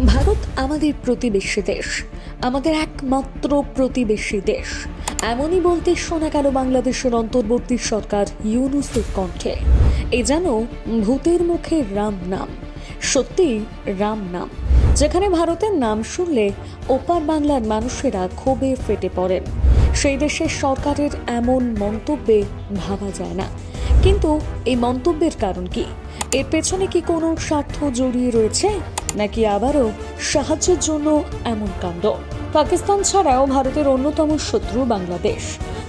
ভারত আমাদের প্রতিবেশী দেশ, আমাদের একমাত্র প্রতিবেশী দেশ। এমনই বলতে শোনা গেল বাংলাদেশের অন্তর্বর্তী সরকার ইউনূসের কণ্ঠে। এ যেন ভূতের মুখে রাম নাম, সত্যি রাম নাম। যেখানে ভারতের নাম শুনলে ওপার বাংলার মানুষেরা ক্ষোভে ফেটে পড়েন। সেই দেশের সরকারের এমন মন্তব্যে ভাবা যায় না। কিন্তু এই মন্তব্যের কারণ কি? এর পেছনে কি কোনো স্বার্থ জড়িয়ে রয়েছে, নাকি আবারও সাহায্যের জন্য এমন কাণ্ড? পাকিস্তান ছাড়াও ভারতের অন্যতম শত্রু বাংলাদেশ।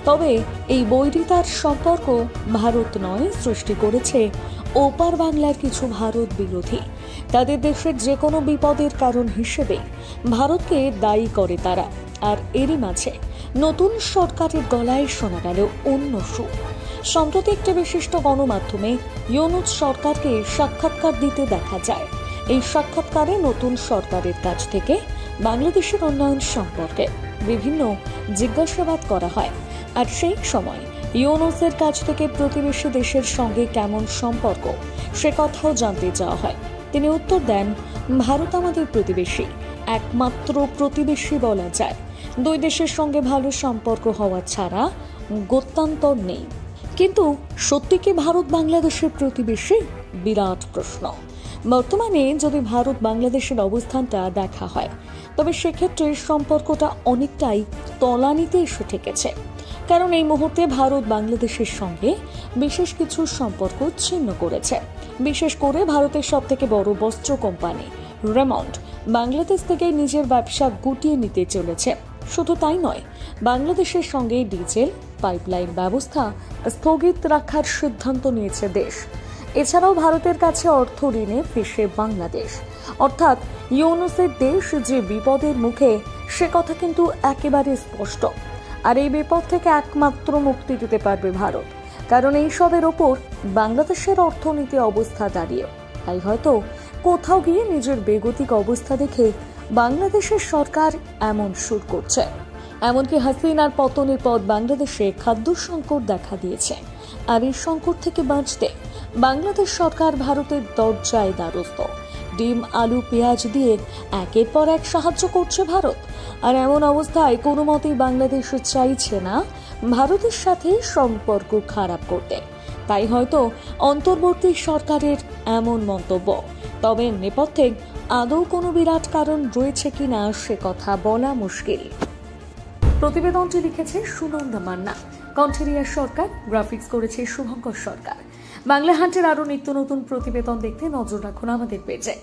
তবে এই বৈরিতার সম্পর্ক ভারত নয়, সৃষ্টি করেছে ওপার বাংলার কিছু ভারত বিরোধী। তাদের দেশের যে কোনো বিপদের কারণ হিসেবে ভারতকে দায়ী করে তারা। আর এরই মাঝে নতুন সরকারের গলায় শোনা গেল অন্য সুর। সম্প্রতি একটি বিশিষ্ট গণমাধ্যমে ইউনূস সরকারকে সাক্ষাৎকার দিতে দেখা যায়। এই সাক্ষাৎকারে নতুন সরকারের কাছ থেকে বাংলাদেশের উন্নয়ন সম্পর্কে বিভিন্ন জিজ্ঞাসাবাদ করা হয়। আর সেই সময় ইউনূসের কাছ থেকে প্রতিবেশী দেশের সঙ্গে কেমন সম্পর্ক সে কথাও জানতে চাওয়া হয়। তিনি উত্তর দেন, ভারত আমাদের প্রতিবেশী, একমাত্র প্রতিবেশী বলা যায়। দুই দেশের সঙ্গে ভালো সম্পর্ক হওয়া ছাড়া গত্যন্তর নেই। কিন্তু সত্যি কি ভারত বাংলাদেশের প্রতিবেশী? বিরাট প্রশ্ন। বর্তমানে যদি ভারত বাংলাদেশের অবস্থানটা দেখা হয়, তবে সেক্ষেত্রে সম্পর্কটা অনেকটাই তলানিতে এসে ঠেকেছে। কারণ এই মুহূর্তে ভারত বাংলাদেশের সঙ্গে বিশেষ কিছু সম্পর্ক ছিন্ন করেছে। বিশেষ করে ভারতের সব থেকে বড় বস্ত্র কোম্পানি রেমন্ড বাংলাদেশ থেকে নিজের ব্যবসা গুটিয়ে নিতে চলেছে। শুধু তাই নয়, বাংলাদেশের সঙ্গে ডিজেল পাইপলাইন ব্যবস্থা স্থগিত রাখার সিদ্ধান্ত নিয়েছে দেশ। এছাড়াও ভারতের কাছে অর্থ ঋণে ফেঁসে বাংলাদেশ। অর্থাৎ ইউনূসের দেশ যে বিপদের মুখে, সে কথা কিন্তু একেবারে স্পষ্ট। আর এই বিপদ থেকে একমাত্র মুক্তি দিতে পারবে ভারত। কারণ এইসবের ওপর বাংলাদেশের অর্থনীতি অবস্থা দাঁড়িয়ে। তাই হয়তো কোথাও গিয়ে নিজের বেগতিক অবস্থা দেখে বাংলাদেশের সরকার এমন সুর করছে। এমনকি হাসিনার পতনের পর বাংলাদেশে খাদ্য সংকট দেখা দিয়েছে। আর এই সংকট থেকে বাঁচতে বাংলাদেশ সরকার ভারতের দরজায় দ্বারস্থ। ডিম, আলু, পেঁয়াজ দিয়ে একের পর এক সাহায্য করছে ভারত। আর এমন অবস্থায় কোনো মতেই বাংলাদেশ চাইছে না ভারতের সাথে সম্পর্ক খারাপ করতে। তাই হয়তো অন্তর্বর্তী সরকারের এমন মন্তব্য। তবে নেপথ্যে আদৌ কোনো বিরাট কারণ রয়েছে কিনা সে কথা বলা মুশকিল। প্রতিবেদনটি লিখেছে সুনন্দা মান্না, কণ্ঠেরিয়া সরকার, গ্রাফিক্স করেছে শুভঙ্কর সরকার। বাংলা হান্টের আরো নিত্য নতুন প্রতিবেদন দেখতে নজর রাখুন আমাদের পেজে।